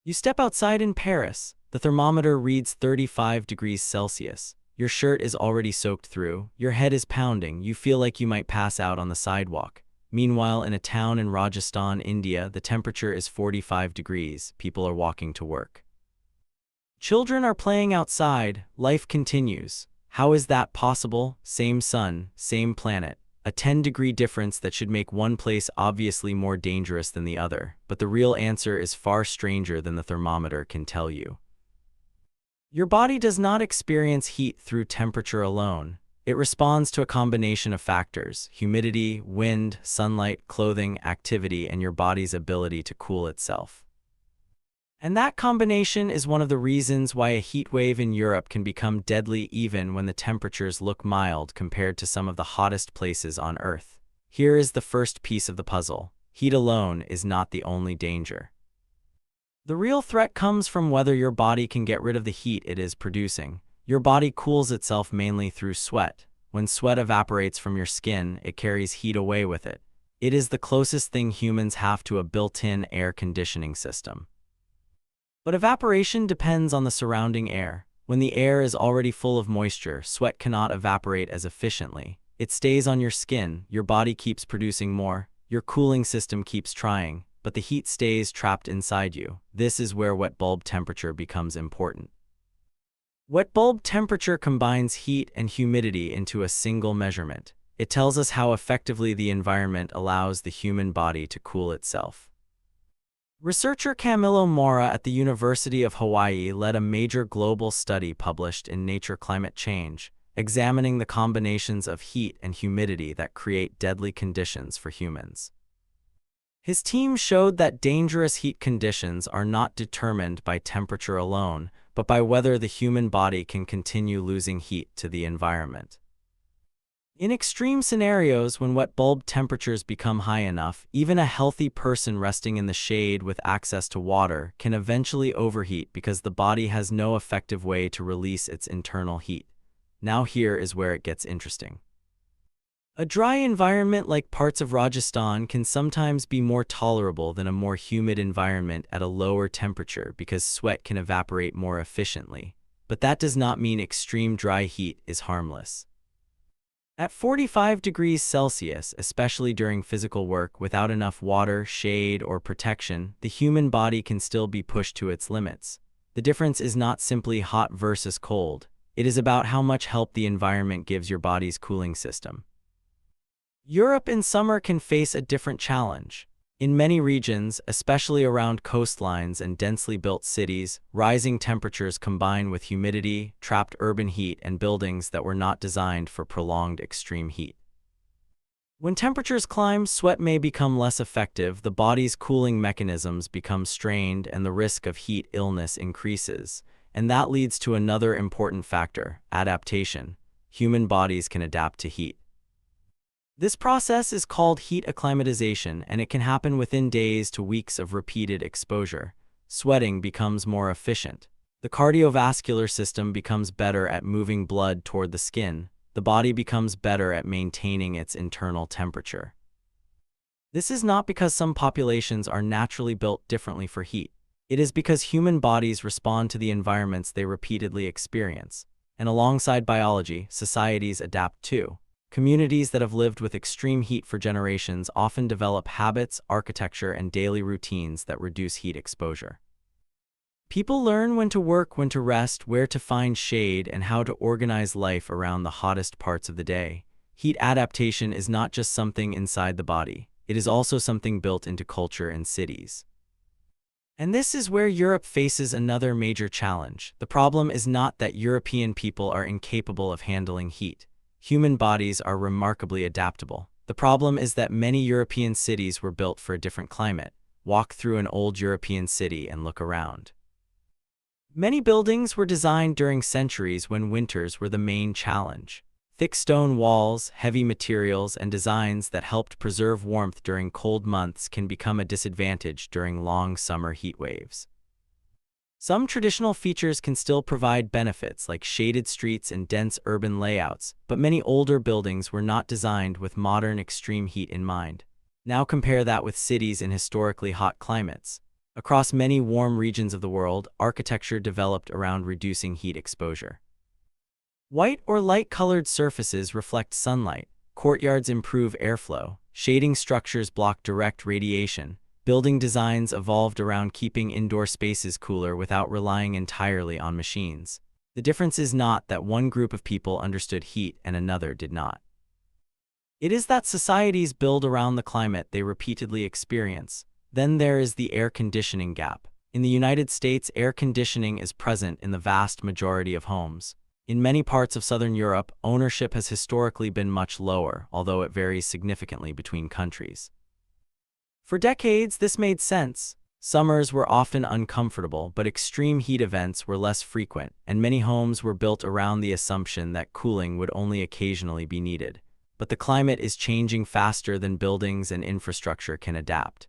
You step outside in Paris. The thermometer reads 35 degrees Celsius. Your shirt is already soaked through. Your head is pounding. You feel like you might pass out on the sidewalk. Meanwhile, in a town in Rajasthan, India, the temperature is 45 degrees. People are walking to work. Children are playing outside. Life continues. How is that possible? Same sun, same planet. A 10-degree difference that should make one place obviously more dangerous than the other, but the real answer is far stranger than the thermometer can tell you. Your body does not experience heat through temperature alone. It responds to a combination of factors: humidity, wind, sunlight, clothing, activity, and your body's ability to cool itself. And that combination is one of the reasons why a heat wave in Europe can become deadly even when the temperatures look mild compared to some of the hottest places on Earth. Here is the first piece of the puzzle. Heat alone is not the only danger. The real threat comes from whether your body can get rid of the heat it is producing. Your body cools itself mainly through sweat. When sweat evaporates from your skin, it carries heat away with it. It is the closest thing humans have to a built-in air conditioning system. But evaporation depends on the surrounding air. When the air is already full of moisture, sweat cannot evaporate as efficiently. It stays on your skin, your body keeps producing more, your cooling system keeps trying, but the heat stays trapped inside you. This is where wet bulb temperature becomes important. Wet bulb temperature combines heat and humidity into a single measurement. It tells us how effectively the environment allows the human body to cool itself. Researcher Camilo Mora at the University of Hawaii led a major global study published in Nature Climate Change, examining the combinations of heat and humidity that create deadly conditions for humans. His team showed that dangerous heat conditions are not determined by temperature alone, but by whether the human body can continue losing heat to the environment. In extreme scenarios, when wet bulb temperatures become high enough, even a healthy person resting in the shade with access to water can eventually overheat because the body has no effective way to release its internal heat. Now here is where it gets interesting. A dry environment like parts of Rajasthan can sometimes be more tolerable than a more humid environment at a lower temperature because sweat can evaporate more efficiently. But that does not mean extreme dry heat is harmless. At 45 degrees Celsius, especially during physical work without enough water, shade, or protection, the human body can still be pushed to its limits. The difference is not simply hot versus cold. It is about how much help the environment gives your body's cooling system. Europe in summer can face a different challenge. In many regions, especially around coastlines and densely built cities, rising temperatures combine with humidity, trapped urban heat, and buildings that were not designed for prolonged extreme heat. When temperatures climb, sweat may become less effective, the body's cooling mechanisms become strained, and the risk of heat illness increases. And that leads to another important factor: adaptation. Human bodies can adapt to heat. This process is called heat acclimatization, and it can happen within days to weeks of repeated exposure. Sweating becomes more efficient. The cardiovascular system becomes better at moving blood toward the skin. The body becomes better at maintaining its internal temperature. This is not because some populations are naturally built differently for heat. It is because human bodies respond to the environments they repeatedly experience. And alongside biology, societies adapt too. Communities that have lived with extreme heat for generations often develop habits, architecture, and daily routines that reduce heat exposure. People learn when to work, when to rest, where to find shade, and how to organize life around the hottest parts of the day. Heat adaptation is not just something inside the body, it is also something built into culture and cities. And this is where Europe faces another major challenge. The problem is not that European people are incapable of handling heat. Human bodies are remarkably adaptable. The problem is that many European cities were built for a different climate. Walk through an old European city and look around. Many buildings were designed during centuries when winters were the main challenge. Thick stone walls, heavy materials, and designs that helped preserve warmth during cold months can become a disadvantage during long summer heat waves. Some traditional features can still provide benefits like shaded streets and dense urban layouts, but many older buildings were not designed with modern extreme heat in mind. Now compare that with cities in historically hot climates. Across many warm regions of the world, architecture developed around reducing heat exposure. White or light-colored surfaces reflect sunlight, courtyards improve airflow, shading structures block direct radiation. Building designs evolved around keeping indoor spaces cooler without relying entirely on machines. The difference is not that one group of people understood heat and another did not. It is that societies build around the climate they repeatedly experience. Then there is the air conditioning gap. In the United States, air conditioning is present in the vast majority of homes. In many parts of Southern Europe, ownership has historically been much lower, although it varies significantly between countries. For decades, this made sense. Summers were often uncomfortable, but extreme heat events were less frequent, and many homes were built around the assumption that cooling would only occasionally be needed. But the climate is changing faster than buildings and infrastructure can adapt.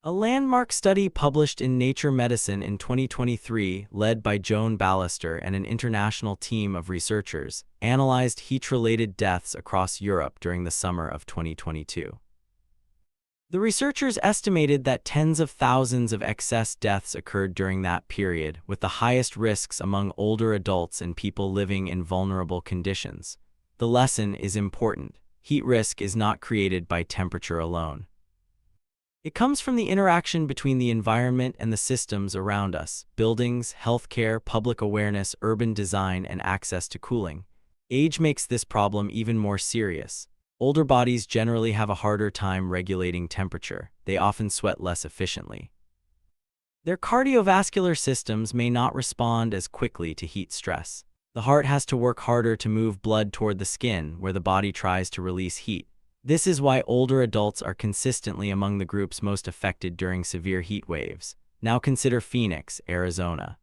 A landmark study published in Nature Medicine in 2023, led by Joan Ballister and an international team of researchers, analyzed heat-related deaths across Europe during the summer of 2022. The researchers estimated that tens of thousands of excess deaths occurred during that period, with the highest risks among older adults and people living in vulnerable conditions. The lesson is important. Heat risk is not created by temperature alone. It comes from the interaction between the environment and the systems around us: buildings, healthcare, public awareness, urban design, and access to cooling. Age makes this problem even more serious. Older bodies generally have a harder time regulating temperature. They often sweat less efficiently. Their cardiovascular systems may not respond as quickly to heat stress. The heart has to work harder to move blood toward the skin, where the body tries to release heat. This is why older adults are consistently among the groups most affected during severe heat waves. Now consider Phoenix, Arizona.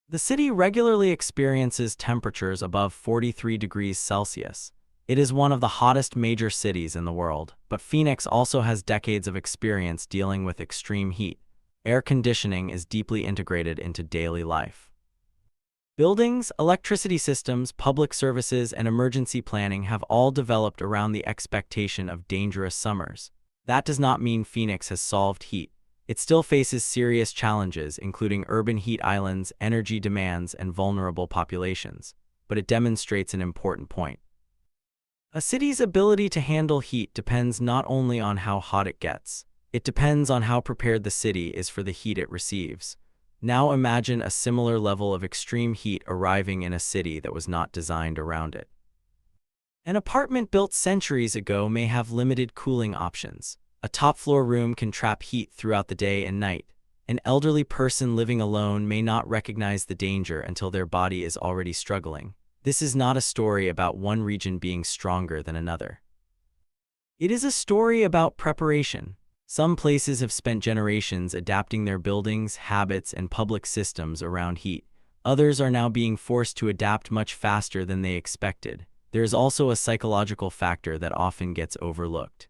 The city regularly experiences temperatures above 43 degrees Celsius. It is one of the hottest major cities in the world, but Phoenix also has decades of experience dealing with extreme heat. Air conditioning is deeply integrated into daily life. Buildings, electricity systems, public services, and emergency planning have all developed around the expectation of dangerous summers. That does not mean Phoenix has solved heat. It still faces serious challenges, including urban heat islands, energy demands, and vulnerable populations. But it demonstrates an important point. A city's ability to handle heat depends not only on how hot it gets. It depends on how prepared the city is for the heat it receives. Now imagine a similar level of extreme heat arriving in a city that was not designed around it. An apartment built centuries ago may have limited cooling options. A top-floor room can trap heat throughout the day and night. An elderly person living alone may not recognize the danger until their body is already struggling. This is not a story about one region being stronger than another. It is a story about preparation. Some places have spent generations adapting their buildings, habits, and public systems around heat. Others are now being forced to adapt much faster than they expected. There is also a psychological factor that often gets overlooked.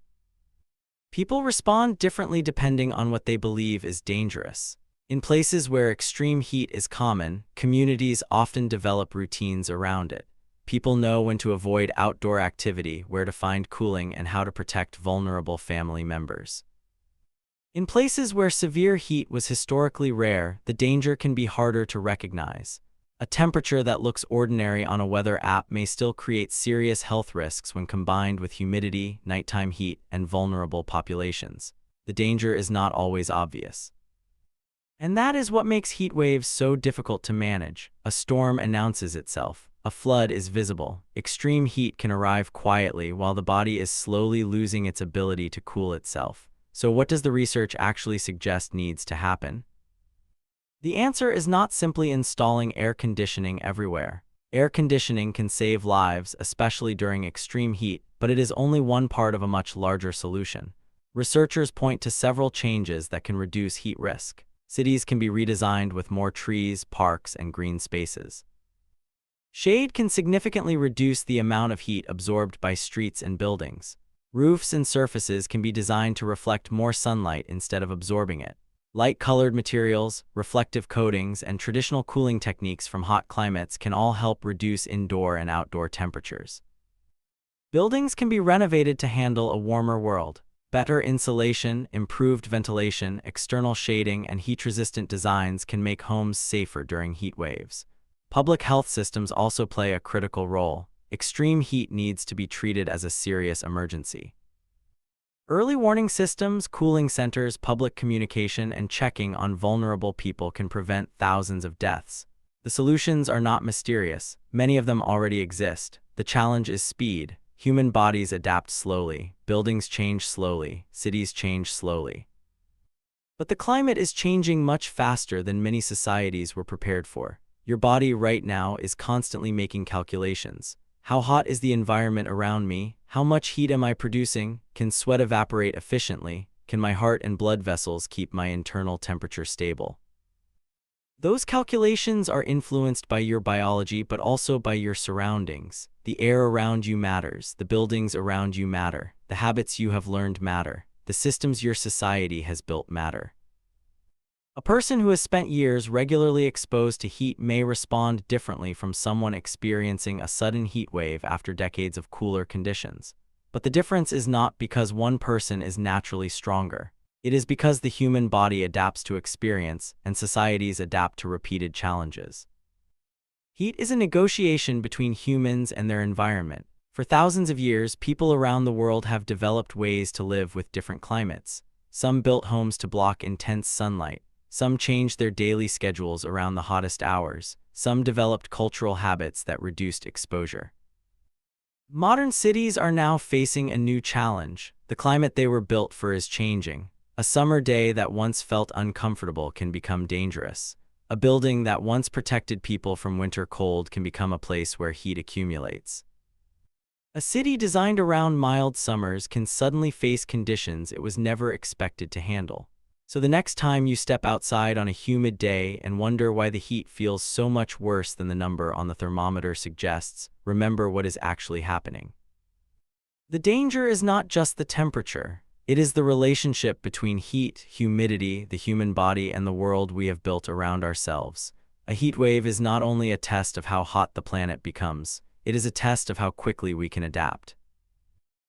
People respond differently depending on what they believe is dangerous. In places where extreme heat is common, communities often develop routines around it. People know when to avoid outdoor activity, where to find cooling, and how to protect vulnerable family members. In places where severe heat was historically rare, the danger can be harder to recognize. A temperature that looks ordinary on a weather app may still create serious health risks when combined with humidity, nighttime heat, and vulnerable populations. The danger is not always obvious. And that is what makes heat waves so difficult to manage. A storm announces itself. A flood is visible. Extreme heat can arrive quietly while the body is slowly losing its ability to cool itself. So what does the research actually suggest needs to happen? The answer is not simply installing air conditioning everywhere. Air conditioning can save lives, especially during extreme heat, but it is only one part of a much larger solution. Researchers point to several changes that can reduce heat risk. Cities can be redesigned with more trees, parks, and green spaces. Shade can significantly reduce the amount of heat absorbed by streets and buildings. Roofs and surfaces can be designed to reflect more sunlight instead of absorbing it. Light-colored materials, reflective coatings, and traditional cooling techniques from hot climates can all help reduce indoor and outdoor temperatures. Buildings can be renovated to handle a warmer world. Better insulation, improved ventilation, external shading, and heat-resistant designs can make homes safer during heat waves. Public health systems also play a critical role. Extreme heat needs to be treated as a serious emergency. Early warning systems, cooling centers, public communication, and checking on vulnerable people can prevent thousands of deaths. The solutions are not mysterious. Many of them already exist. The challenge is speed. Human bodies adapt slowly, buildings change slowly, cities change slowly. But the climate is changing much faster than many societies were prepared for. Your body right now is constantly making calculations. How hot is the environment around me? How much heat am I producing? Can sweat evaporate efficiently? Can my heart and blood vessels keep my internal temperature stable? Those calculations are influenced by your biology, but also by your surroundings. The air around you matters, the buildings around you matter, the habits you have learned matter, the systems your society has built matter. A person who has spent years regularly exposed to heat may respond differently from someone experiencing a sudden heat wave after decades of cooler conditions. But the difference is not because one person is naturally stronger. It is because the human body adapts to experience and societies adapt to repeated challenges. Heat is a negotiation between humans and their environment. For thousands of years, people around the world have developed ways to live with different climates. Some built homes to block intense sunlight. Some changed their daily schedules around the hottest hours. Some developed cultural habits that reduced exposure. Modern cities are now facing a new challenge. The climate they were built for is changing. A summer day that once felt uncomfortable can become dangerous. A building that once protected people from winter cold can become a place where heat accumulates. A city designed around mild summers can suddenly face conditions it was never expected to handle. So the next time you step outside on a humid day and wonder why the heat feels so much worse than the number on the thermometer suggests, remember what is actually happening. The danger is not just the temperature. It is the relationship between heat, humidity, the human body, and the world we have built around ourselves. A heat wave is not only a test of how hot the planet becomes, it is a test of how quickly we can adapt.